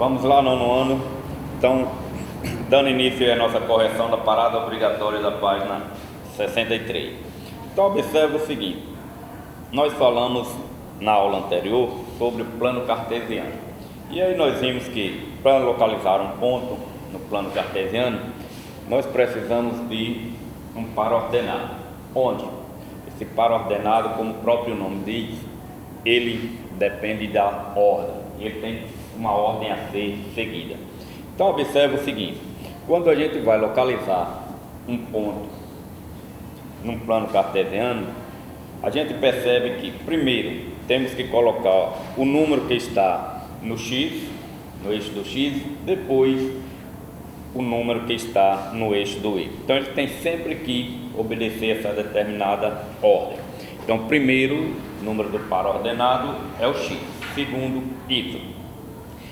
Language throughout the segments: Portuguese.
Vamos lá, nono ano. Então, dando início à nossa correção da parada obrigatória da página 63. Então, observe o seguinte: nós falamos na aula anterior sobre o plano cartesiano. E aí nós vimos que para localizar um ponto no plano cartesiano, nós precisamos de um par ordenado. Onde? Esse par ordenado, como o próprio nome diz, ele depende da ordem. Ele tem uma ordem a ser seguida. Então observe o seguinte: quando a gente vai localizar um ponto num plano cartesiano, a gente percebe que primeiro temos que colocar o número que está no X, no eixo do X, depois o número que está no eixo do Y. Então ele tem sempre que obedecer essa determinada ordem. Então primeiro número do par ordenado é o X, segundo Y.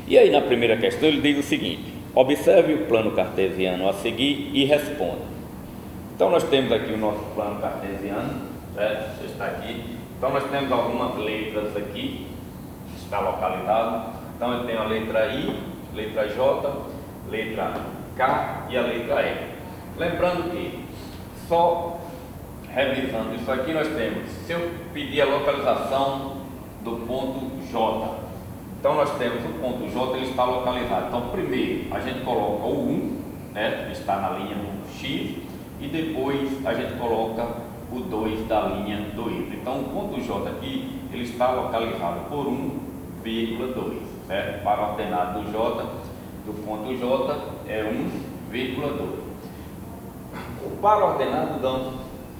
E aí na primeira questão ele diz o seguinte: observe o plano cartesiano a seguir e responda. Então nós temos aqui o nosso plano cartesiano, certo? Você está aqui. Então nós temos algumas letras aqui, está localizado. Então eu tenho a letra I, letra J, letra K e a letra E. Lembrando que, só revisando isso aqui, nós temos, se eu pedir a localização do ponto J, então nós temos o ponto J, ele está localizado. Então primeiro a gente coloca o 1, né, que está na linha do X, e depois a gente coloca o 2 da linha do Y. Então o ponto J aqui, ele está localizado por 1,2, certo? Para ordenado do J, do ponto J é 1,2. O par ordenado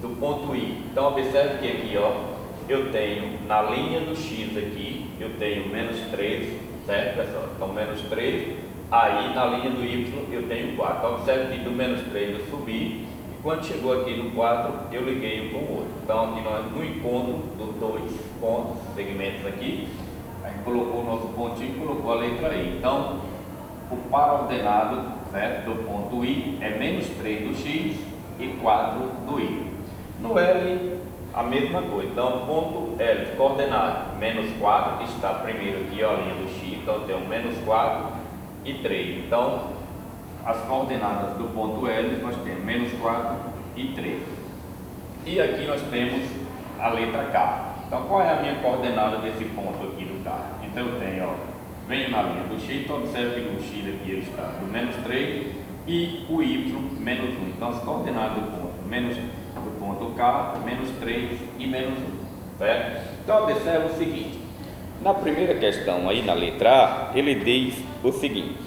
do ponto I. Então observe que aqui, ó, eu tenho na linha do X aqui, eu tenho menos 3, certo, pessoal? Então menos 3, aí na linha do Y eu tenho 4. Então observe que do menos 3 eu subi, e quando chegou aqui no 4 eu liguei um com o outro. Então aqui nós, no encontro dos dois pontos, segmentos aqui, a gente colocou o nosso pontinho e colocou a letra I. Então o par ordenado, certo, do ponto I é menos 3 do X e 4 do Y. No L, a mesma coisa. Então, ponto L, coordenado menos 4, que está primeiro aqui, ó, a linha do X. Então, eu tenho menos 4 e 3. Então, as coordenadas do ponto L, nós temos menos 4 e 3. E aqui nós temos a letra K. Então, qual é a minha coordenada desse ponto aqui do K? Então, eu tenho, ó, venho na linha do X, então observe que no X aqui ele está do menos 3 e o Y menos 1. Então, as coordenadas do ponto K, menos 3 e menos 1, certo? Então observe o seguinte: na primeira questão aí na letra A, ele diz o seguinte: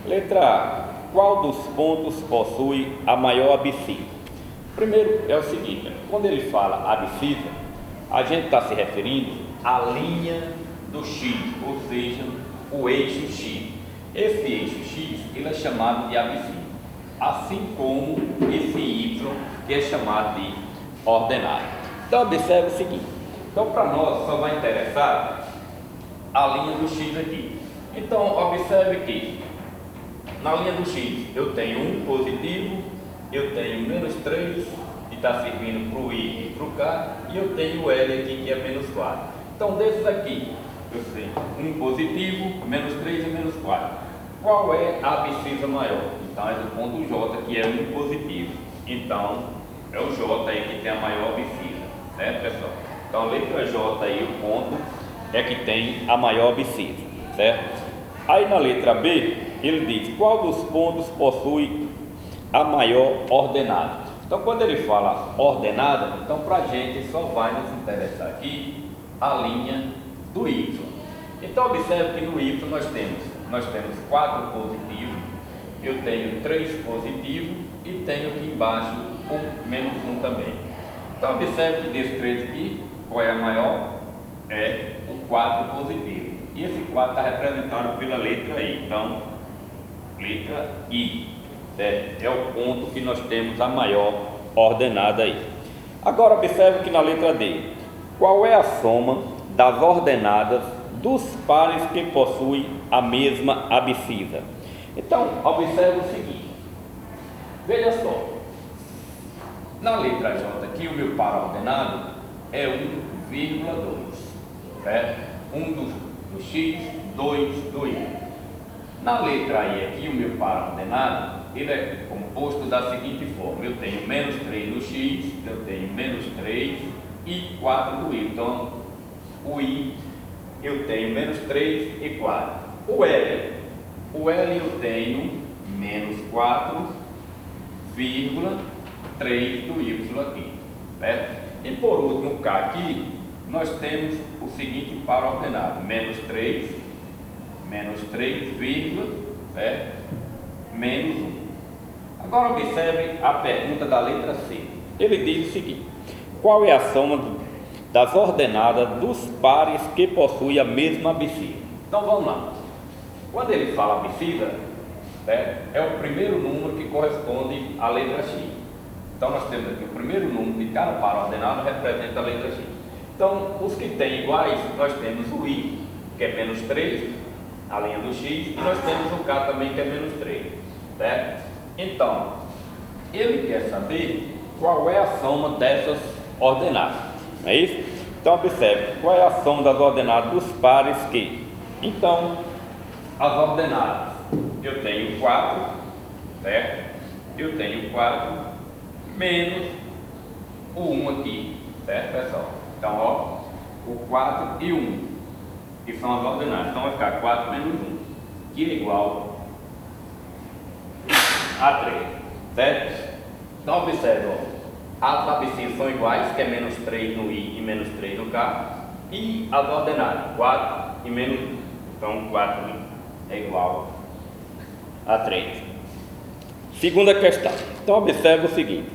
letra A, qual dos pontos possui a maior abscissa? Primeiro é o seguinte: quando ele fala abscissa, a gente está se referindo à linha do X, ou seja, o eixo X. Esse eixo X, ele é chamado de abscissa, assim como esse Y, que é chamado de ordenado. Então observe o seguinte: então para nós só vai interessar a linha do X aqui. Então observe que na linha do X eu tenho 1 positivo, eu tenho menos 3, que está servindo para o I e para o K, e eu tenho o L aqui, que é menos 4. Então desses aqui eu tenho 1 positivo, menos 3 e menos 4. Qual é a abscissa maior? Então é do ponto J, que é 1 positivo. Então é o J aí que tem a maior abscissa, certo, pessoal? Então a letra J aí, o ponto, é que tem a maior abscissa, certo? Aí na letra B, ele diz qual dos pontos possui a maior ordenada. Então quando ele fala ordenada, então para a gente só vai nos interessar aqui a linha do Y. Então observe que no Y nós temos 4 positivos, eu tenho 3 positivos e tenho aqui embaixo menos 1 também. Então observe que desses 3 aqui, qual é a maior? É o 4 positivo. E esse 4 está representado pela letra I. Então, letra I, certo? É o ponto que nós temos a maior ordenada aí. Agora observe que na letra D, qual é a soma das ordenadas dos pares que possuem a mesma abscissa? Então observe o seguinte: veja só, na letra J aqui o meu par ordenado é 1,2, certo? 1 do X, 2 do Y. Na letra I aqui, o meu par ordenado, ele é composto da seguinte forma: eu tenho menos 3 no X, eu tenho menos 3 e 4 do Y. Então, o I eu tenho menos 3 e 4. O L eu tenho menos 4,3 do Y aqui, certo? E por último, o K aqui, nós temos o seguinte par ordenado: menos 3, certo? Menos 1. Agora observe a pergunta da letra C. Ele diz o seguinte: qual é a soma das ordenadas dos pares que possuem a mesma abscissa? Então vamos lá. Quando ele fala abscissa, certo, é o primeiro número que corresponde à letra X. Então nós temos aqui o primeiro número de cada par ordenado representa a letra X. Então os que têm iguais, nós temos o I, que é menos 3, a linha do X, e nós temos o K também, que é menos 3, certo? Então, ele quer saber qual é a soma dessas ordenadas, não é isso? Então observe, qual é a soma das ordenadas dos pares que? Então, as ordenadas, eu tenho 4, certo? Eu tenho 4 menos o 1 aqui, certo, pessoal? Então, ó, o 4 e 1, que são as ordenadas. Então vai ficar 4 menos 1, que é igual a 3, certo? Então observe, ó, as abscissas são iguais, que é menos 3 no I e menos 3 no K, e as ordenadas, 4 e menos 1, então 4 é igual a 3. Segunda questão. Então observe o seguinte: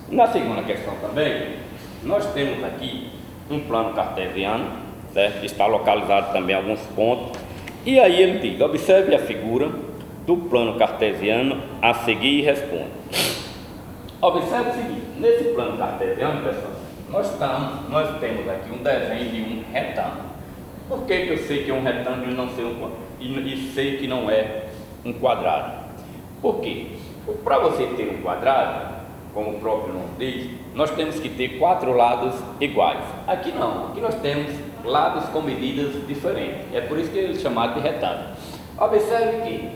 na segunda questão também, nós temos aqui um plano cartesiano, certo? Está localizado também em alguns pontos, e aí ele diz: observe a figura do plano cartesiano a seguir e responda. Observe o seguinte: nesse plano cartesiano, pessoal, nós temos aqui um desenho de um retângulo. Por que eu sei que é um retângulo e não sei e sei que não é um quadrado? Por quê? Para você ter um quadrado, como o próprio nome diz, nós temos que ter 4 lados iguais. Aqui não, aqui nós temos lados com medidas diferentes. É por isso que ele é chamado de retângulo. Observe que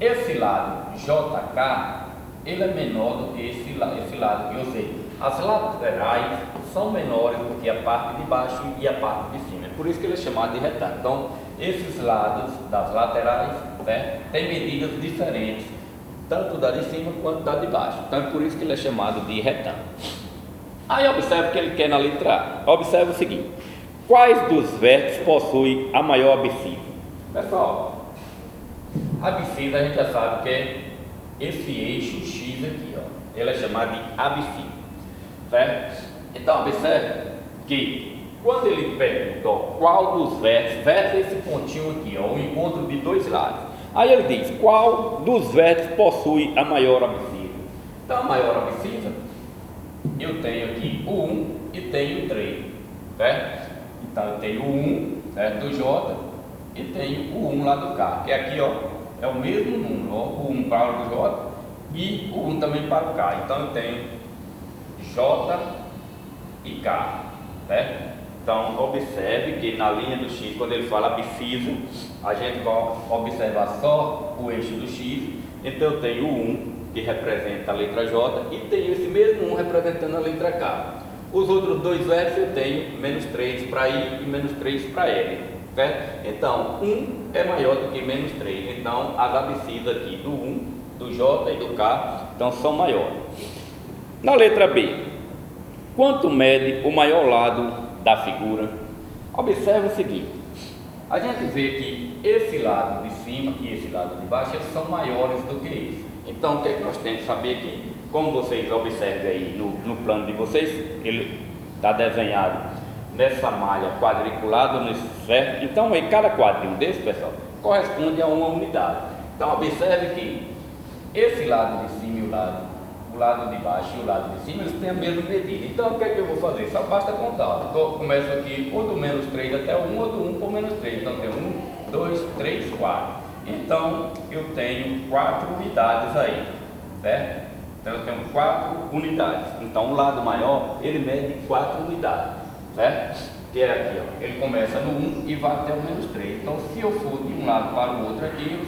esse lado JK, ele é menor do que esse lado aqui, ou seja, as laterais são menores do que a parte de baixo e a parte de cima. É por isso que ele é chamado de retângulo. Então, esses lados das laterais, né, têm medidas diferentes, tanto da de cima quanto da de baixo. Então, é por isso que ele é chamado de retângulo. Aí, observe o que ele quer na letra A. Observe o seguinte: quais dos vértices possui a maior abscissa? Pessoal, a abscissa a gente já sabe que é esse eixo X aqui, ó. Ele é chamado de abscissa, certo? Então, observe que quando ele pergunta, ó, qual dos vértices é esse pontinho aqui, ó, o encontro de dois lados. Aí ele diz: qual dos vértices possui a maior abscissa? Então, a maior abscissa, eu tenho aqui o 1 e tenho o 3, certo? Então, eu tenho o 1, certo, do J, e tenho o 1 lá do K, que aqui, ó, é o mesmo número, ó, o 1 para o J e o 1 também para o K. Então, eu tenho J e K, certo? Então, observe que na linha do X, quando ele fala abscissa, a gente vai observar só o eixo do X. Então, eu tenho o 1, que representa a letra J, e tenho esse mesmo 1 representando a letra K. Os outros dois vértices eu tenho menos 3 para I e menos 3 para L, certo? Então, 1 é maior do que menos 3. Então, as abscissas aqui do 1, do J e do K, então, são maiores. Na letra B, quanto mede o maior lado da figura? Observe o seguinte: a gente vê que esse lado de cima e esse lado de baixo, eles são maiores do que esse. Então, o que é que nós temos que saber aqui? Como vocês observam aí no plano de vocês, ele está desenhado nessa malha quadriculada, certo? Então, aí, cada quadrinho desse, pessoal, corresponde a uma unidade. Então, observe que esse lado de cima e o lado de baixo e o lado de cima, eles têm a mesma medida. Então, o que é que eu vou fazer? Só basta contar. Então, eu começo aqui ou do menos 3 até o 1, ou do 1 por menos 3. Então, tem 1, 2, 3, 4. Então, eu tenho 4 unidades aí, certo? Então, eu tenho 4 unidades. Então, o lado maior, ele mede 4 unidades, certo? que é aqui, ó, ele começa no 1 e vai até o menos 3. Então, se eu for de um lado para o outro aqui,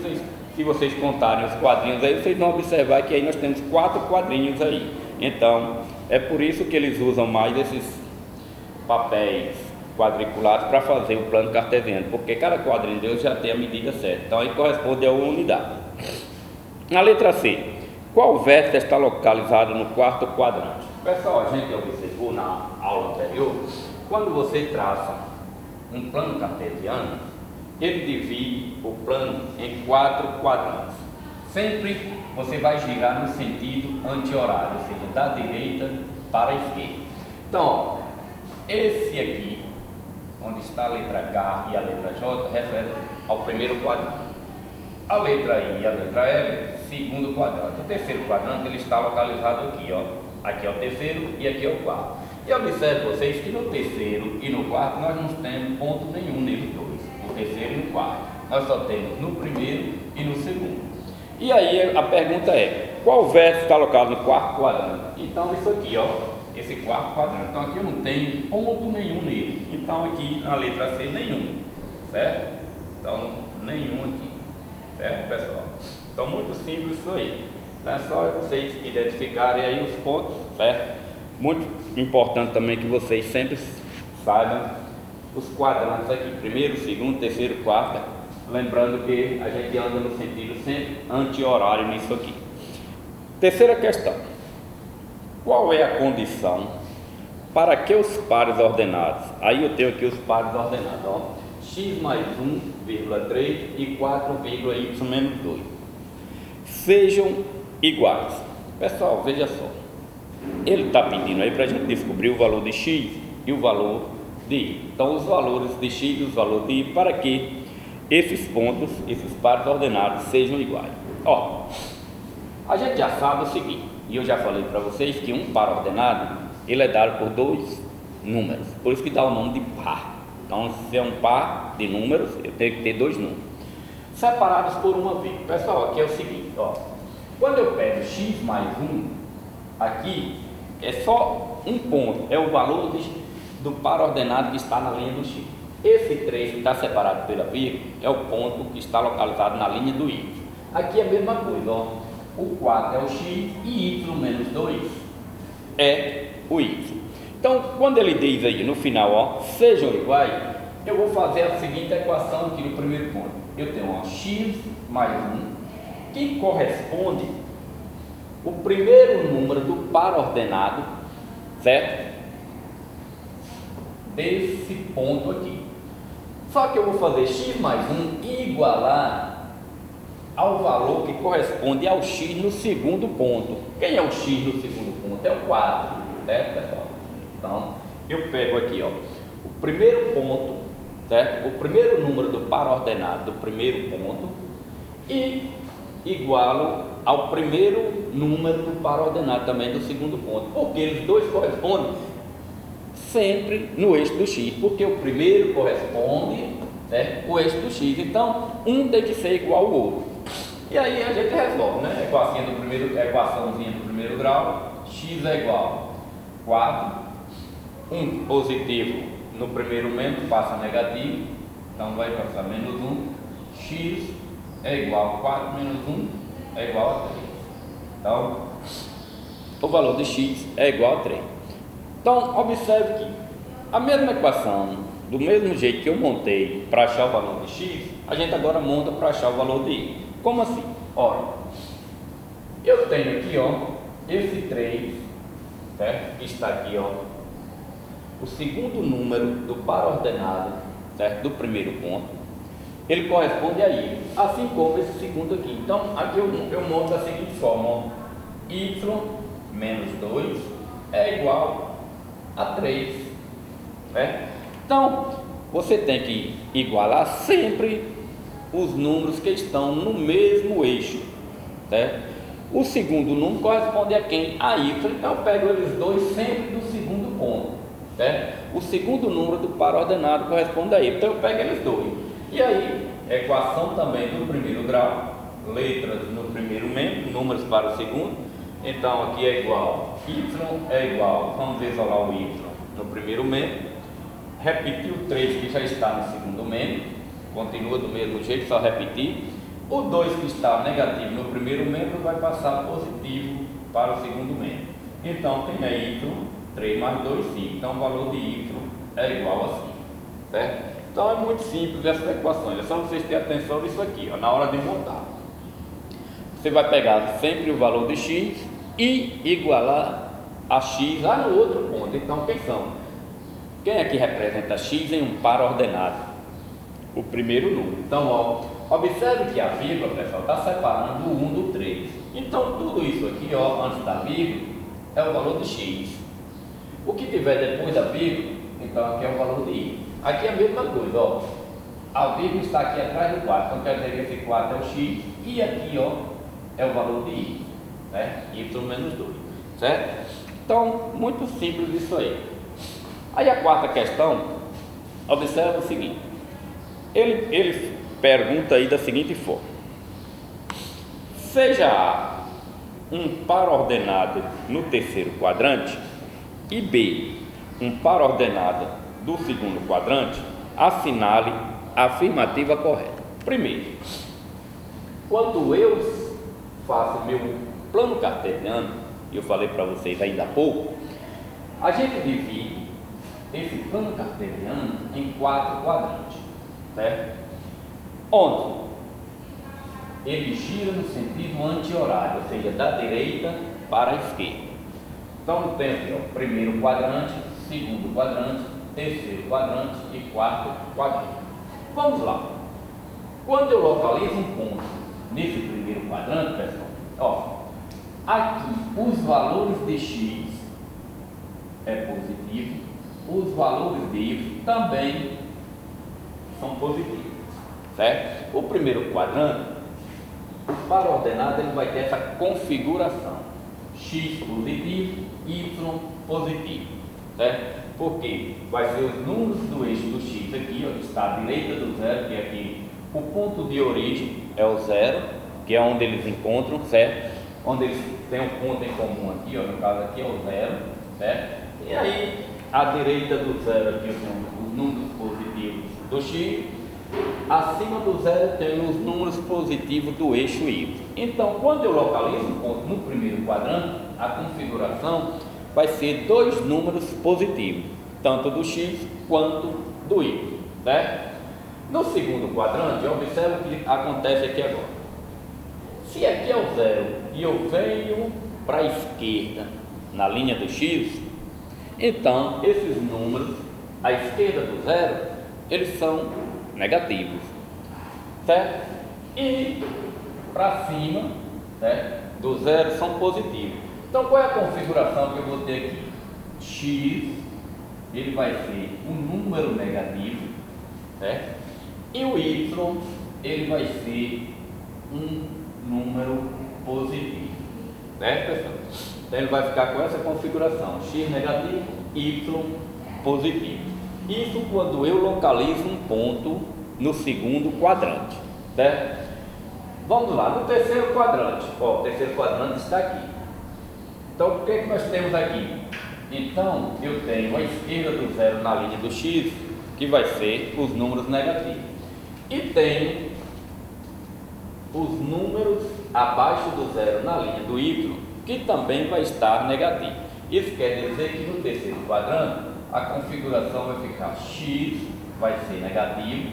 se vocês contarem os quadrinhos aí, vocês vão observar que aí nós temos 4 quadrinhos aí. Então, é por isso que eles usam mais esses papéis quadriculados para fazer o plano cartesiano, porque cada quadrinho deles já tem a medida certa. Então, aí corresponde a uma unidade. Na letra C, qual vértice está localizado no quarto quadrante? Pessoal, a gente observou na aula anterior, quando você traça um plano cartesiano, ele divide o plano em 4 quadrantes. Sempre você vai girar no sentido anti-horário, ou seja, da direita para a esquerda. Então, ó, esse aqui, onde está a letra H e a letra J, refere ao primeiro quadrante. A letra I e a letra L, segundo quadrante. O terceiro quadrante ele está localizado aqui, ó. Aqui é o terceiro e aqui é o quarto. E observe vocês que no terceiro e no quarto nós não temos ponto nenhum neles dois, no terceiro e no quarto. Nós só temos no primeiro e no segundo. E aí a pergunta é, qual vértice está localizado no quarto quadrante? Então isso aqui, ó, esse quarto quadrante. Então aqui eu não tenho ponto nenhum nele. Então aqui na letra C nenhum, certo? Então nenhum aqui, certo, pessoal? Então muito simples isso aí. É só vocês identificarem aí os pontos, certo? Muito importante também que vocês sempre saibam os quadrantes aqui, primeiro, segundo, terceiro, quarto, lembrando que a gente anda no sentido sempre anti-horário nisso aqui. Terceira questão, qual é a condição para que os pares ordenados, aí eu tenho aqui os pares ordenados, ó, x mais 1,3 e 4,y menos 2, sejam iguais. Pessoal, veja só, ele está pedindo aí para a gente descobrir o valor de x e o valor de y. Então os valores de x e os valores de y, para que esses pontos, esses pares ordenados sejam iguais. Ó, a gente já sabe o seguinte, e eu já falei para vocês que um par ordenado ele é dado por 2 números, por isso que dá o nome de par. Então se é um par de números, eu tenho que ter 2 números separados por uma vírgula. Pessoal, aqui é o seguinte, ó, quando eu pego x mais 1, aqui é só um ponto, é o valor do par ordenado que está na linha do x. Esse 3 que está separado pela vírgula é o ponto que está localizado na linha do y. Aqui é a mesma coisa, ó. O 4 é o x e y menos 2 é o y. Então, quando ele diz aí no final, ó, sejam iguais, eu vou fazer a seguinte equação aqui no primeiro ponto. Eu tenho, ó, x mais 1, que corresponde o primeiro número do par ordenado, certo? Desse ponto aqui. Só que eu vou fazer x mais 1 igualar ao valor que corresponde ao x no segundo ponto. Quem é o x no segundo ponto? É o 4, certo, pessoal? Então, eu pego aqui, ó, o primeiro ponto, certo? O primeiro número do par ordenado do primeiro ponto e igualo ao primeiro número do par ordenado também do segundo ponto, porque eles dois correspondem sempre no eixo do x, porque o primeiro corresponde, né, o eixo do x, então um tem que ser igual ao outro. E aí a gente resolve, né? Equaçãozinha do primeiro grau, x é igual a 4, um positivo no primeiro momento passa negativo, então vai passar menos 1, x é igual a 4 menos 1 é igual a 3. Então, o valor de x é igual a 3. Então, observe que a mesma equação, do mesmo jeito que eu montei para achar o valor de x, a gente agora monta para achar o valor de y. Como assim? Olha, eu tenho aqui, ó, esse 3, certo? Que está aqui, ó, o segundo número do par ordenado, certo? Do primeiro ponto. Ele corresponde a y, assim como esse segundo aqui. Então, aqui eu monto da seguinte forma, ó, y menos 2 é igual a 3, né? Então, você tem que igualar sempre os números que estão no mesmo eixo, certo? O segundo número corresponde a quem? A y, então eu pego eles dois sempre do segundo ponto, certo? O segundo número do par ordenado corresponde a y, então eu pego eles dois. E aí, equação também do primeiro grau, letras no primeiro membro, números para o segundo. Então aqui é igual, y é igual, vamos isolar o y no primeiro membro, repetir o 3 que já está no segundo membro, continua do mesmo jeito, só repetir. O 2 que está negativo no primeiro membro vai passar positivo para o segundo membro. Então tem aí y, 3 mais 2, 5. Então o valor de y é igual a 5, certo? Então é muito simples essas equações, é só vocês terem atenção nisso aqui, ó, na hora de montar. Você vai pegar sempre o valor de x e igualar a x lá no outro ponto. Então quem são? Quem aqui representa x em um par ordenado? O primeiro número. Então, ó, observe que a vírgula, pessoal, está separando o 1 do 3. Então tudo isso aqui, ó, antes da vírgula, é o valor de x. O que tiver depois da vírgula, então aqui é o valor de y. Aqui é a mesma coisa, ó. A vírgula está aqui atrás do 4, então quer dizer que esse 4 é o x, e aqui, ó, é o valor de y, né? Y menos 2, certo? Então, muito simples isso aí. Aí a quarta questão, observa o seguinte, ele pergunta aí da seguinte forma: seja A um par ordenado no terceiro quadrante e B um par ordenado do segundo quadrante, assinale a afirmativa correta. Primeiro, quando eu faço meu plano cartesiano, eu falei para vocês ainda há pouco, a gente divide esse plano cartesiano em 4 quadrantes, certo? Onde ele gira no sentido anti-horário, ou seja, da direita para a esquerda. Então tem aqui, ó, primeiro quadrante, segundo quadrante, terceiro quadrante e quarto quadrante. Vamos lá. Quando eu localizo um ponto nesse primeiro quadrante, pessoal, ó, aqui os valores de x é positivo, os valores de y também são positivos, certo? O primeiro quadrante, o par ordenado, ele vai ter essa configuração: x positivo, y positivo, certo? Porque vai ser os números do eixo do x aqui, ó, que está à direita do zero, que é aqui o ponto de origem é o zero, que é onde eles encontram, certo? Onde eles têm um ponto em comum aqui, ó, no caso aqui é o zero, certo? E aí, à direita do zero aqui eu tenho os números positivos do x, acima do zero tem os números positivos do eixo y. Então, quando eu localizo um ponto no primeiro quadrante, a configuração vai ser dois números positivos, tanto do x quanto do y, certo? No segundo quadrante, observe o que acontece aqui agora. Se aqui é o zero e eu venho para a esquerda na linha do x, então esses números à esquerda do zero, eles são negativos, certo? E para cima, certo, do zero são positivos. Então qual é a configuração que eu vou ter aqui? X, ele vai ser um número negativo, certo? E o y, ele vai ser um número positivo, certo, pessoal? Então ele vai ficar com essa configuração: x negativo, y positivo. Isso quando eu localizo um ponto no segundo quadrante, certo? Vamos lá, no terceiro quadrante, ó, o terceiro quadrante está aqui. Então o que é que nós temos aqui? Então eu tenho à esquerda do zero na linha do x, que vai ser os números negativos, e tenho os números abaixo do zero na linha do y, que também vai estar negativo. Isso quer dizer que no terceiro quadrante a configuração vai ficar: x vai ser negativo,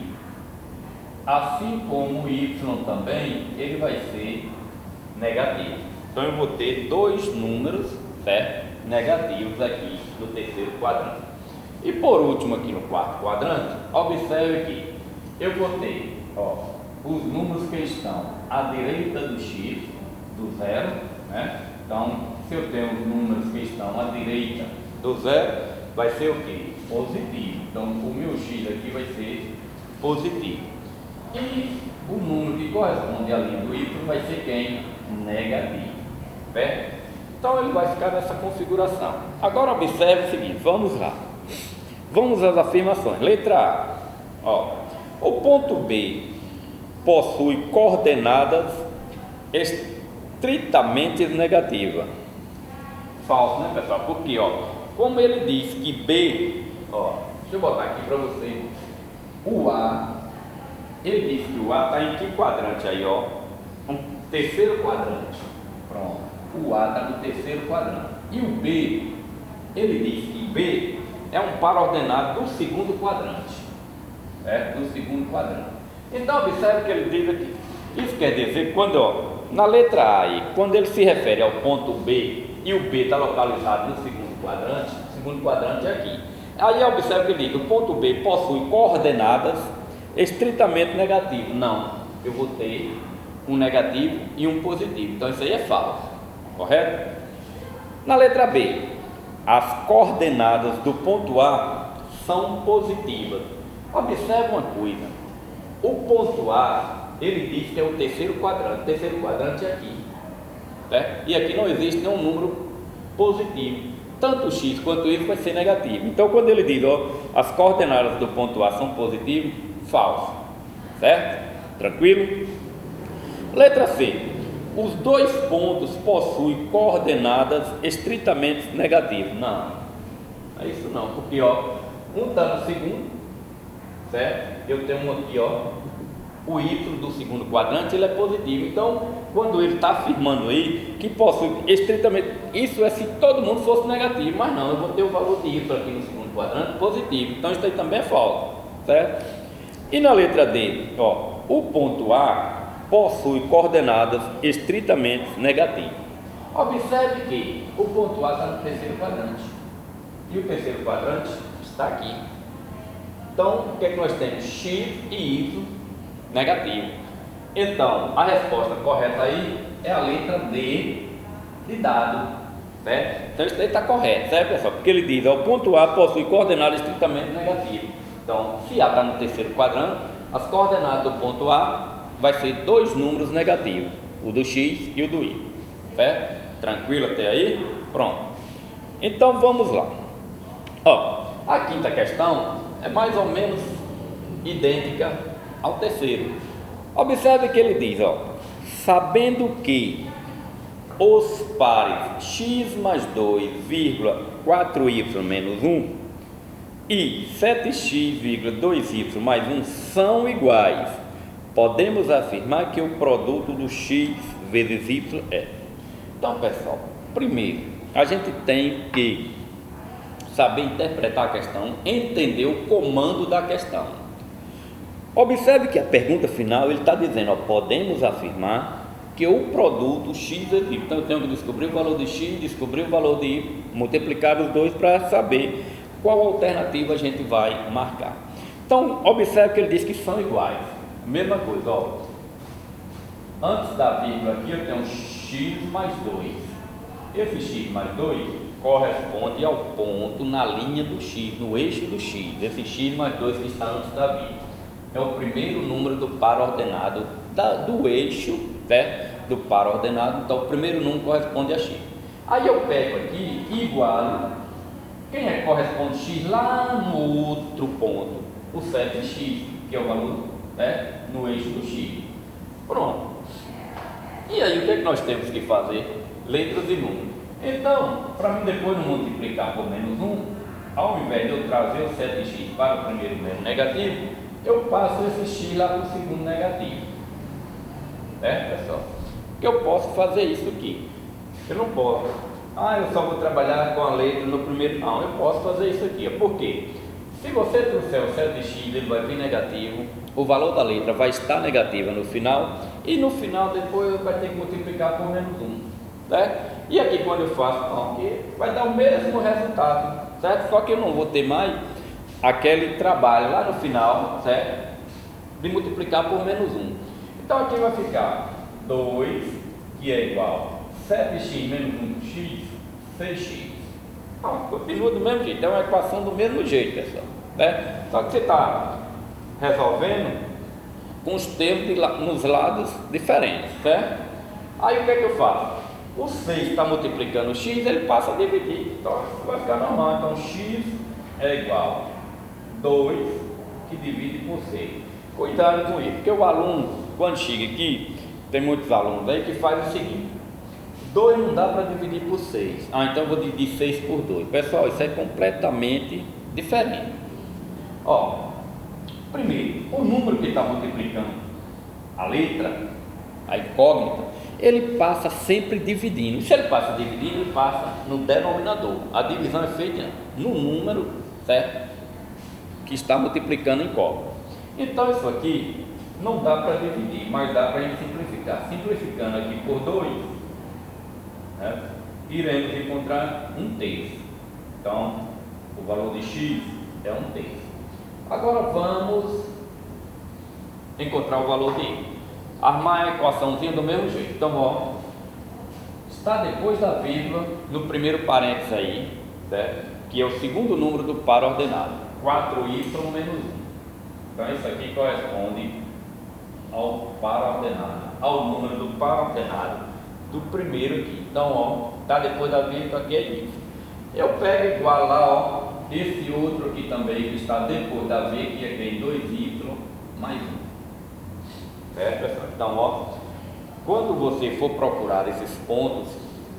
assim como o y também, ele vai ser negativo. Então eu vou ter dois números, certo, negativos aqui no terceiro quadrante. E por último aqui no quarto quadrante, observe aqui, eu vou ter, ó, os números que estão à direita do x, do zero, né? Então, se eu tenho os números que estão à direita do zero, vai ser o que? Positivo. Então, o meu x aqui vai ser positivo. E o número que corresponde à linha do y vai ser quem? Negativo, certo? Então, ele vai ficar nessa configuração. Agora, observe o seguinte, vamos lá. Vamos às afirmações. Letra A, ó, o ponto B possui coordenadas estritamente negativas. Falso, né, pessoal? Porque, ó, como ele diz que B, ó, Deixa eu botar aqui para você. O A, ele diz que o A está em que quadrante aí, ó? Um terceiro quadrante. Pronto. O A está no terceiro quadrante. E o B, ele diz que B é um par ordenado do segundo quadrante. Do segundo quadrante. Então, observe que ele diz aqui. Isso quer dizer que quando, ó, na letra A, aí, quando ele se refere ao ponto B, e o B está localizado no segundo quadrante é aqui. Aí observe que ele diz que o ponto B possui coordenadas estritamente negativas. Não, eu vou ter um negativo e um positivo. Então isso aí é falso, correto? Na letra B, as coordenadas do ponto A são positivas. Observe uma coisa. O ponto A, ele diz que é o terceiro quadrante. O terceiro quadrante é aqui, certo? E aqui não existe nenhum número positivo. Tanto x quanto y vai ser negativo. Então, quando ele diz, ó, as coordenadas do ponto A são positivas, falso, certo? Tranquilo? Letra C. Os dois pontos possuem coordenadas estritamente negativas. Não, é isso não, porque, ó, um está no segundo, certo? Eu tenho um aqui, ó. O y do segundo quadrante ele é positivo. Então, quando ele está afirmando aí que possui estritamente, isso é se todo mundo fosse negativo, mas não, eu vou ter o valor de y aqui no segundo quadrante positivo. Então, isso aí também é falso, certo? E na letra D, ó, o ponto A possui coordenadas estritamente negativas. Observe que o ponto A está no terceiro quadrante e o terceiro quadrante está aqui. Então, o que é que nós temos? X e y negativo. Então, a resposta correta aí é a letra D de dado, certo? Então, isso daí está correto, certo, pessoal? Porque ele diz, ó, o ponto A possui coordenadas estritamente negativas. Então, se A está no terceiro quadrante, as coordenadas do ponto A vai ser dois números negativos, o do X e o do Y, certo? Tranquilo até aí? Pronto. Então, vamos lá. Ó, a quinta questão é mais ou menos idêntica ao terceiro. Observe que ele diz, ó, sabendo que os pares x mais 2, 4y menos 1 e 7x, 2y mais 1 são iguais, podemos afirmar que o produto do x vezes y é. Então, pessoal, primeiro, a gente tem que saber interpretar a questão, entender o comando da questão. Observe que a pergunta final ele está dizendo, ó, podemos afirmar que o produto x é y. Então eu tenho que descobrir o valor de x, descobrir o valor de y, multiplicar os dois para saber qual alternativa a gente vai marcar. Então observe que ele diz que são iguais. Mesma coisa, ó. Antes da vírgula aqui eu tenho x mais 2. Esse x mais 2 corresponde ao ponto na linha do x, no eixo do x. Esse x mais 2 que está antes da vírgula é o primeiro número do par ordenado do eixo, certo? Do par ordenado. Então o primeiro número corresponde a x. Aí eu pego aqui e igualo. Quem é que corresponde a x lá no outro ponto? O 7x, que é o valor, né, no eixo do x. Pronto. E aí o que é que nós temos que fazer? Letras e números. Então, para mim depois não multiplicar por menos 1, ao invés de eu trazer o 7x para o primeiro número negativo, eu passo esse x lá para o segundo negativo, né, pessoal? Que eu posso fazer isso aqui. Eu não posso, eu só vou trabalhar com a letra no primeiro. Não, eu posso fazer isso aqui. Por quê? Se você trouxer o 7x, ele vai vir negativo, o valor da letra vai estar negativa no final, e no final depois vai ter que multiplicar por menos 1, certo? E aqui quando eu faço, aqui vai dar o mesmo resultado, certo? Só que eu não vou ter mais aquele trabalho lá no final, certo? De multiplicar por menos 1. Então aqui vai ficar 2, que é igual 7x menos 1x, 6x. Continua do mesmo jeito, é uma equação do mesmo jeito, pessoal, né? Só que você está resolvendo com os termos nos lados diferentes, certo? Aí o que é que eu faço? O 6 está multiplicando o x, ele passa a dividir, então vai ficar normal. Então x é igual 2 que divide por 6. Cuidado com isso, porque o aluno, quando chega aqui, tem muitos alunos aí que faz o seguinte: 2 não dá para dividir por 6. Então eu vou dividir 6 por 2. Pessoal, isso é completamente diferente. Ó, primeiro, o número que está multiplicando a letra, a incógnita, ele passa sempre dividindo. Se ele passa dividindo, ele passa no denominador. A divisão é feita no número, certo? Que está multiplicando a incógnita. Então isso aqui não dá para dividir, mas dá para a gente simplificar. Simplificando aqui por 2, né, iremos encontrar 1/3. Então, o valor de x é 1/3. Agora vamos encontrar o valor de y. Armar a equaçãozinha do mesmo jeito. Então, ó, está depois da vírgula, no primeiro parênteses aí, certo? Que é o segundo número do par ordenado, 4y menos 1. Então, isso aqui corresponde ao par ordenado, ao número do par ordenado do primeiro aqui. Então, ó, está depois da vírgula, aqui é y. Eu pego igual lá, ó, esse outro aqui também, que está depois da vírgula, que é 2y mais 1. Certo, pessoal? Então, ó, quando você for procurar esses pontos,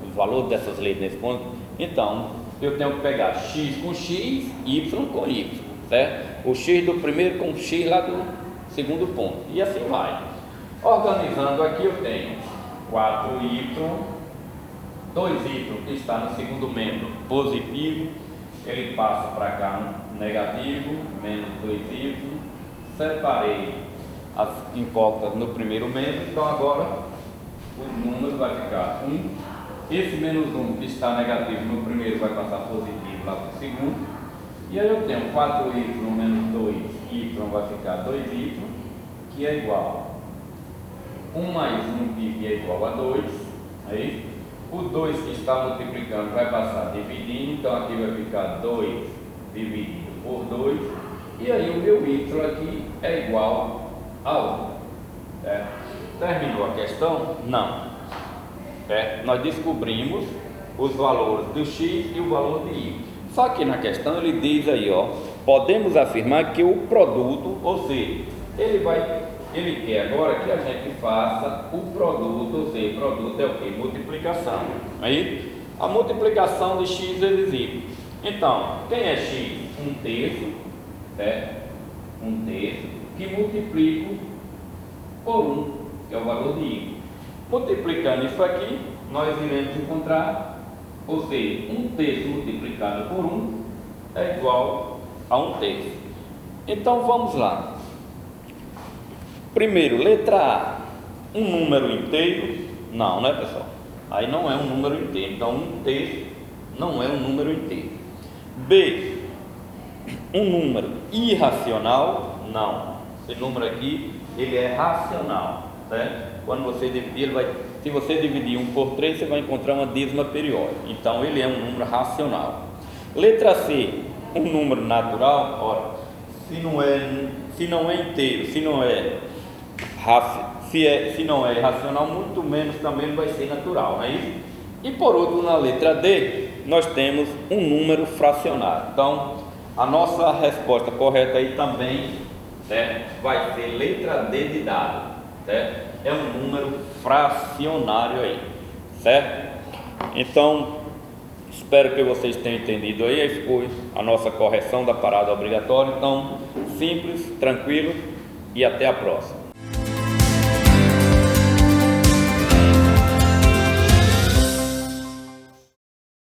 os valores dessas letras nesse ponto, então eu tenho que pegar x com x, y com y, certo? O x do primeiro com o x lá do segundo ponto, e assim vai. Organizando aqui, eu tenho 4y, 2y que está no segundo membro positivo, ele passa para cá um negativo, menos 2y, separei as incógnitas no primeiro membro, então agora os números vai ficar 1, esse menos 1 que está negativo no primeiro vai passar positivo lá para o segundo, e aí eu tenho 4y menos 2y vai ficar 2y, que é igual 1 mais 1 que é igual a 2, aí o 2 que está multiplicando vai passar dividindo, então aqui vai ficar 2 dividido por 2, e aí o meu y aqui é igual a 1. Terminou a questão? Não. Nós descobrimos os valores do x e o valor de y. Só que na questão ele diz aí, ó, podemos afirmar que o produto, ou seja, ele quer agora que a gente faça o produto, ou seja, produto é o que? Multiplicação. Aí, a multiplicação de x vezes y. Então, quem é x? 1/3, certo? 1/3, que multiplico por 1, que é o valor de y. Multiplicando isso aqui, nós iremos encontrar, ou seja, 1/3 multiplicado por 1 é igual a 1/3. Então vamos lá. Primeiro, letra A, um número inteiro? Não, né, pessoal? Aí não é um número inteiro, então 1/3 não é um número inteiro. B, um número irracional? Não. Esse número aqui, ele é racional, certo? Quando você dividir, se você dividir 1 por 3, você vai encontrar uma dízima periódica. Então, ele é um número racional. Letra C, um número natural? Ora, se não é inteiro, se não é irracional, muito menos também vai ser natural, não é isso? E por último, na letra D, nós temos um número fracionário. Então, a nossa resposta correta aí também, certo, vai ser letra D de dado, certo? É um número fracionário aí, certo? Então, espero que vocês tenham entendido aí. Essa foi a nossa correção da parada obrigatória. Então, simples, tranquilo, e até a próxima.